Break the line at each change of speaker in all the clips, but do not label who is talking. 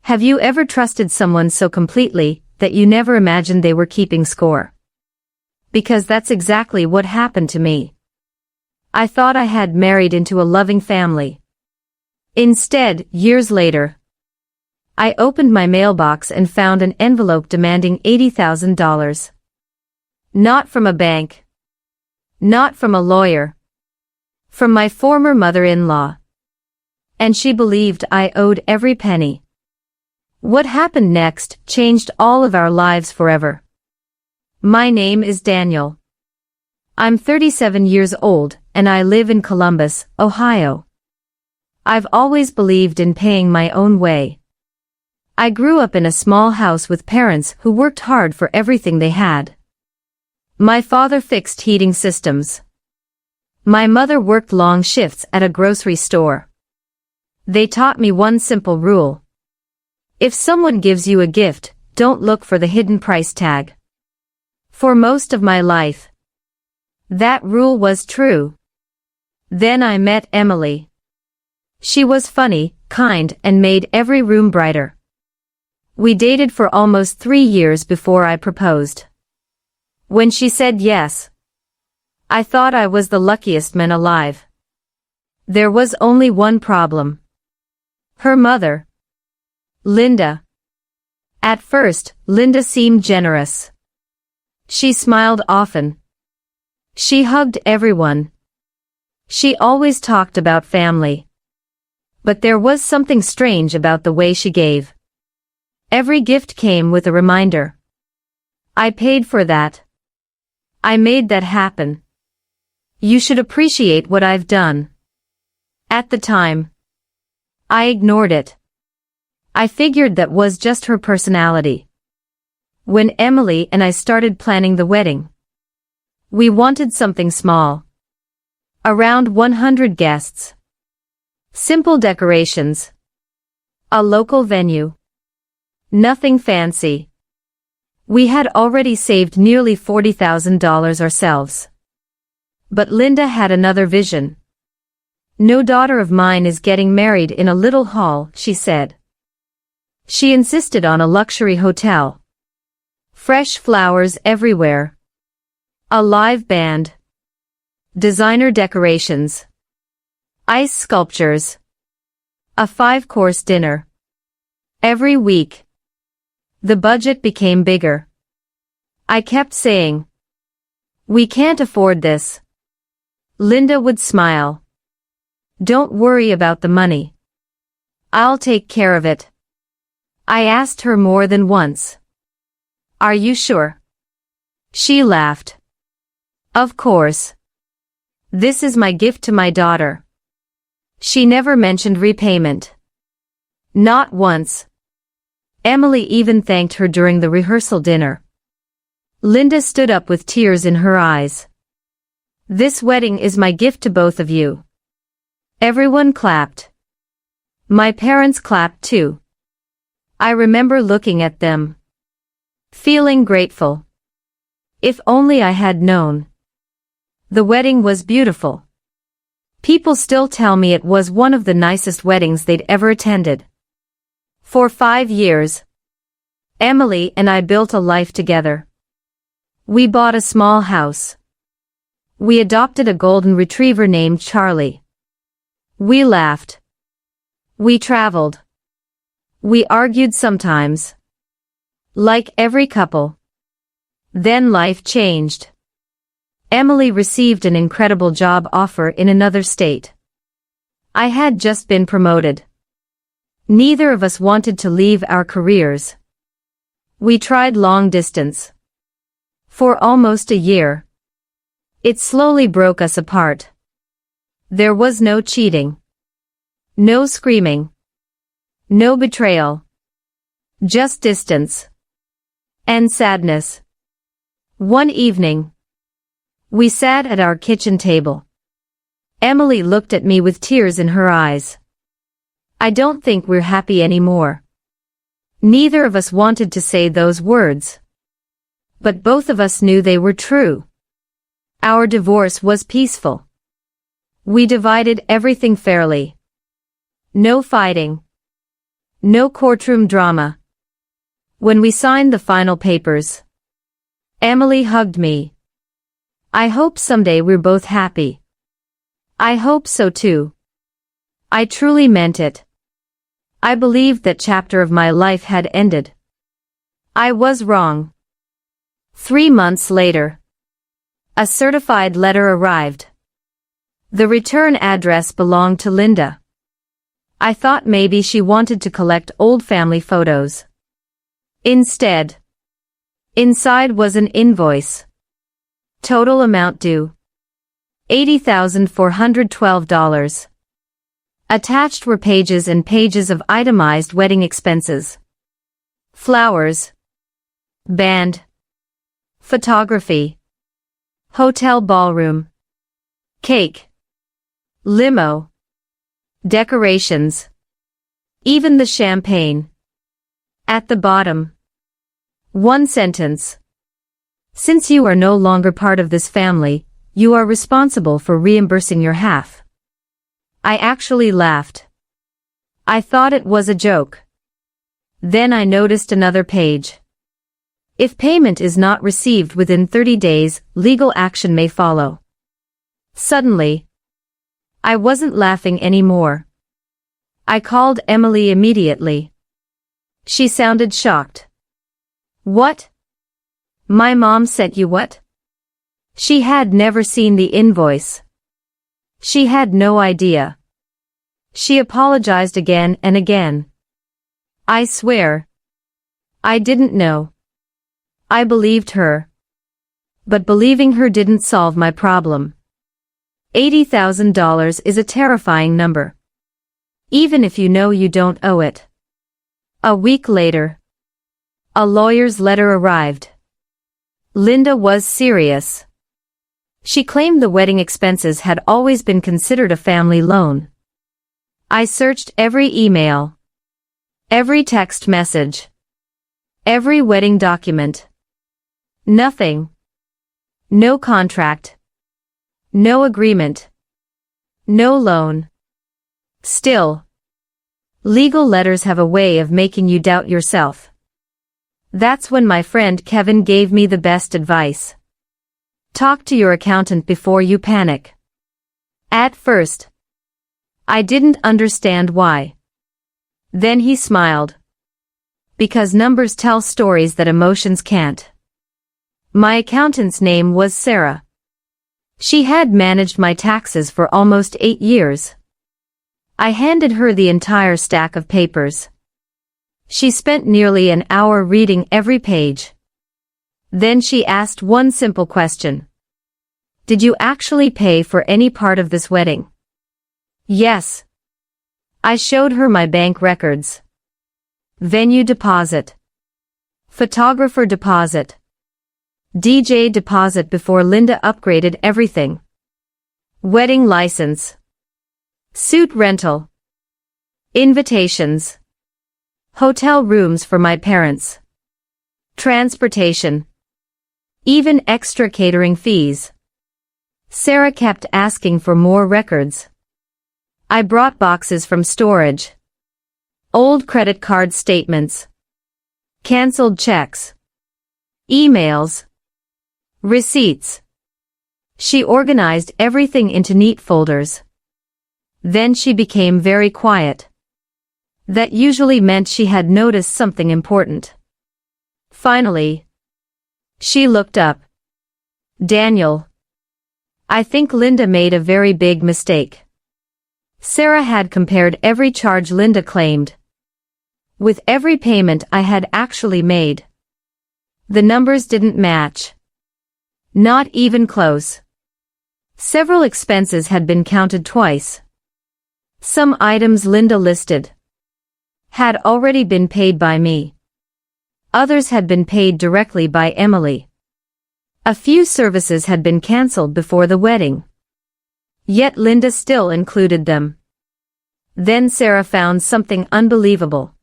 Have you ever trusted someone so completely that you never imagined they were keeping score? Because that's exactly what happened to me. I thought I had married into a loving family. Instead, years later, I opened my mailbox and found an envelope demanding $80,000. Not from a bank. Not from a lawyer. From my former mother-in-law. And she believed I owed every penny. What happened next changed all of our lives forever. My name is Daniel. I'm 37 years old, and I live in Columbus, Ohio. I've always believed in paying my own way. I grew up in a small house with parents who worked hard for everything they had. My father fixed heating systems. My mother worked long shifts at a grocery store. They taught me one simple rule. If someone gives you a gift, don't look for the hidden price tag. For most of my life, that rule was true. Then I met Emily. She was funny, kind, and made every room brighter. We dated for almost 3 years before I proposed. When she said yes, I thought I was the luckiest man alive. There was only one problem. Her mother, Linda. At first, Linda seemed generous. She smiled often. She hugged everyone. She always talked about family. But there was something strange about the way she gave. Every gift came with a reminder. I paid for that. I made that happen. You should appreciate what I've done. At the time, I ignored it. I figured that was just her personality. When Emily and I started planning the wedding, we wanted something small. Around 100 guests. Simple decorations. A local venue. Nothing fancy. We had already saved nearly $40,000 ourselves. But Linda had another vision. No daughter of mine is getting married in a little hall, she said. She insisted on a luxury hotel. Fresh flowers everywhere. A live band. Designer decorations. Ice sculptures. A 5-course dinner. Every week. The budget became bigger. I kept saying, "We can't afford this." Linda would smile. "Don't worry about the money. I'll take care of it." I asked her more than once. "Are you sure?" She laughed. "Of course. This is my gift to my daughter." She never mentioned repayment. Not once. Emily even thanked her during the rehearsal dinner. Linda stood up with tears in her eyes. "This wedding is my gift to both of you." Everyone clapped. My parents clapped too. I remember looking at them, feeling grateful. If only I had known. The wedding was beautiful. People still tell me it was one of the nicest weddings they'd ever attended. For 5 years, Emily and I built a life together. We bought a small house. We adopted a golden retriever named Charlie. We laughed. We traveled. We argued sometimes. Like every couple. Then life changed. Emily received an incredible job offer in another state. I had just been promoted. Neither of us wanted to leave our careers. We tried long distance. For almost a year. It slowly broke us apart. There was no cheating. No screaming. No betrayal. Just distance. And sadness. One evening, we sat at our kitchen table. Emily looked at me with tears in her eyes. "I don't think we're happy anymore." Neither of us wanted to say those words. But both of us knew they were true. Our divorce was peaceful. We divided everything fairly. No fighting. No courtroom drama. When we signed the final papers, Emily hugged me. I hope someday we're both happy. I hope so too. I truly meant it. I believed that chapter of my life had ended. I was wrong. 3 months later, a certified letter arrived. The return address belonged to Linda. I thought maybe she wanted to collect old family photos. Instead, inside was an invoice. Total amount due: $80,412. Attached were pages and pages of itemized wedding expenses. Flowers, band, photography, hotel ballroom, cake, limo, decorations, even the champagne. At the bottom, one sentence: since you are no longer part of this family, you are responsible for reimbursing your half. I actually laughed. I thought it was a joke. Then I noticed another page. If payment is not received within 30 days, legal action may follow. Suddenly, I wasn't laughing anymore. I called Emily immediately. She sounded shocked. What? My mom sent you what? She had never seen the invoice. She had no idea. She apologized again and again. I swear, I didn't know. I believed her. But believing her didn't solve my problem. $80,000 is a terrifying number. Even if you know you don't owe it. A week later, a lawyer's letter arrived. Linda was serious. She claimed the wedding expenses had always been considered a family loan. I searched every email, every text message, every wedding document. Nothing. No contract. No agreement. No loan. Still, legal letters have a way of making you doubt yourself. That's when my friend Kevin gave me the best advice. Talk to your accountant before you panic. At first, I didn't understand why. Then he smiled. Because numbers tell stories that emotions can't. My accountant's name was Sarah. She had managed my taxes for almost 8 years. I handed her the entire stack of papers. She spent nearly an hour reading every page. Then she asked one simple question. Did you actually pay for any part of this wedding? Yes. I showed her my bank records. Venue deposit. Photographer deposit. DJ deposit before Linda upgraded everything. Wedding license. Suit rental. Invitations. Hotel rooms for my parents. Transportation. Even extra catering fees. Sarah kept asking for more records. I brought boxes from storage. Old credit card statements. Cancelled checks. Emails. Receipts. She organized everything into neat folders. Then she became very quiet. That usually meant she had noticed something important. Finally, she looked up. Daniel. I think Linda made a very big mistake. Sarah had compared every charge Linda claimed with every payment I had actually made. The numbers didn't match. Not even close. Several expenses had been counted twice. Some items Linda listed had already been paid by me. Others had been paid directly by Emily. A few services had been cancelled before the wedding. Yet Linda still included them. Then Sarah found something unbelievable.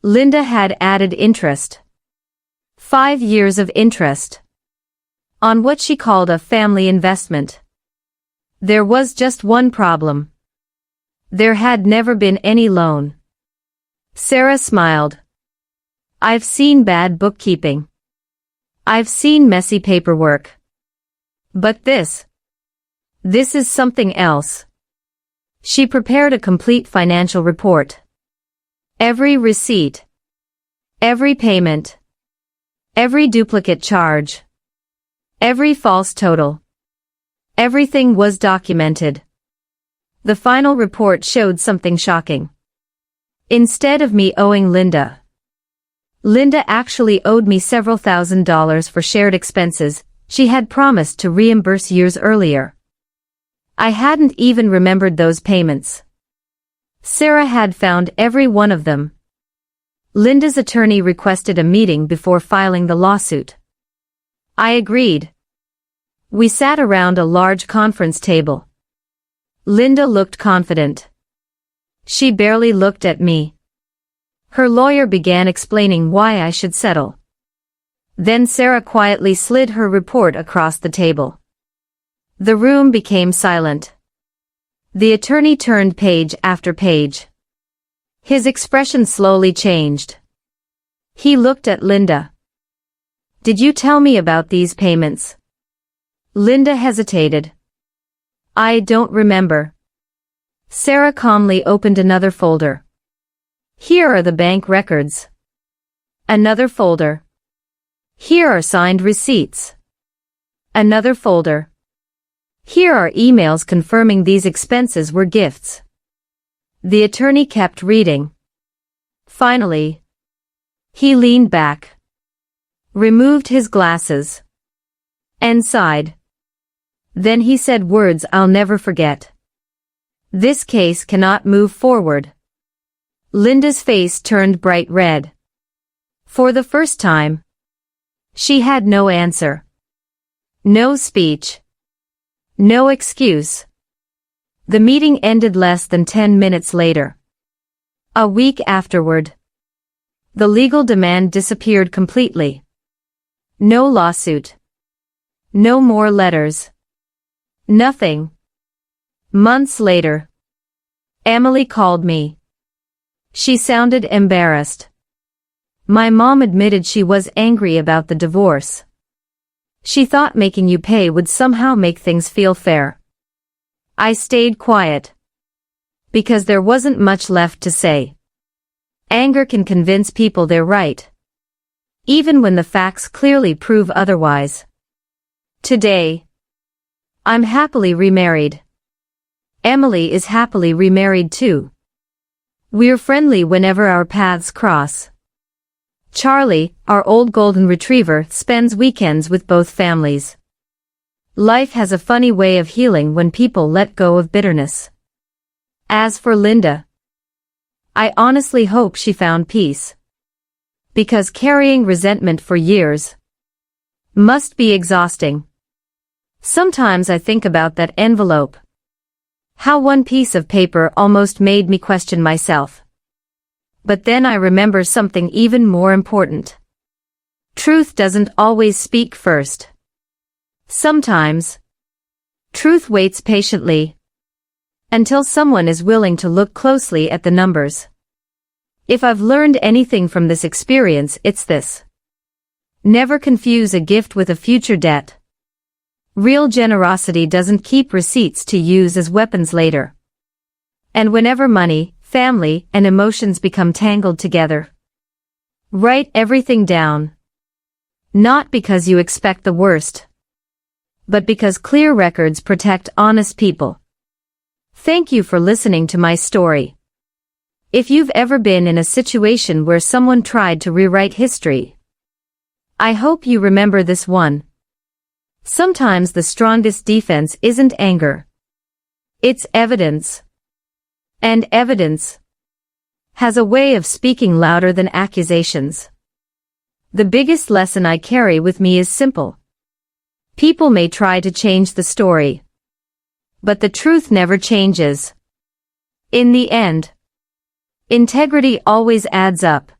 Linda had added interest. 5 years of interest. On what she called a family investment. There was just one problem. There had never been any loan. Sarah smiled. I've seen bad bookkeeping. I've seen messy paperwork. But this is something else. She prepared a complete financial report. Every receipt. Every payment. Every duplicate charge. Every false total. Everything was documented. The final report showed something shocking. Instead of me owing Linda actually owed me several $1,000s for shared expenses she had promised to reimburse years earlier. I hadn't even remembered those payments. Sarah had found every one of them. Linda's attorney requested a meeting before filing the lawsuit. I agreed. We sat around a large conference table. Linda looked confident. She barely looked at me. Her lawyer began explaining why I should settle. Then Sarah quietly slid her report across the table. The room became silent. The attorney turned page after page. His expression slowly changed. He looked at Linda. Did you tell me about these payments? Linda hesitated. I don't remember. Sarah calmly opened another folder. Here are the bank records. Another folder. Here are signed receipts. Another folder. Here are emails confirming these expenses were gifts. The attorney kept reading. Finally, he leaned back, removed his glasses, and sighed. Then he said words I'll never forget. This case cannot move forward. Linda's face turned bright red. For the first time, she had no answer. No speech. No excuse. The meeting ended less than 10 minutes later. A week afterward, the legal demand disappeared completely. No lawsuit. No more letters. Nothing. Months later, Emily called me. She sounded embarrassed. My mom admitted she was angry about the divorce. She thought making you pay would somehow make things feel fair. I stayed quiet. Because there wasn't much left to say. Anger can convince people they're right. Even when the facts clearly prove otherwise. Today, I'm happily remarried. Emily is happily remarried too. We're friendly whenever our paths cross. Charlie, our old golden retriever, spends weekends with both families. Life has a funny way of healing when people let go of bitterness. As for Linda, I honestly hope she found peace. Because carrying resentment for years must be exhausting. Sometimes I think about that envelope. How one piece of paper almost made me question myself. But then I remember something even more important. Truth doesn't always speak first. Sometimes, truth waits patiently until someone is willing to look closely at the numbers. If I've learned anything from this experience, it's this. Never confuse a gift with a future debt. Real generosity doesn't keep receipts to use as weapons later. And whenever money, family, and emotions become tangled together, write everything down. Not because you expect the worst, but because clear records protect honest people. Thank you for listening to my story. If you've ever been in a situation where someone tried to rewrite history, I hope you remember this one. Sometimes the strongest defense isn't anger. It's evidence. And evidence has a way of speaking louder than accusations. The biggest lesson I carry with me is simple. People may try to change the story, but the truth never changes. In the end, integrity always adds up.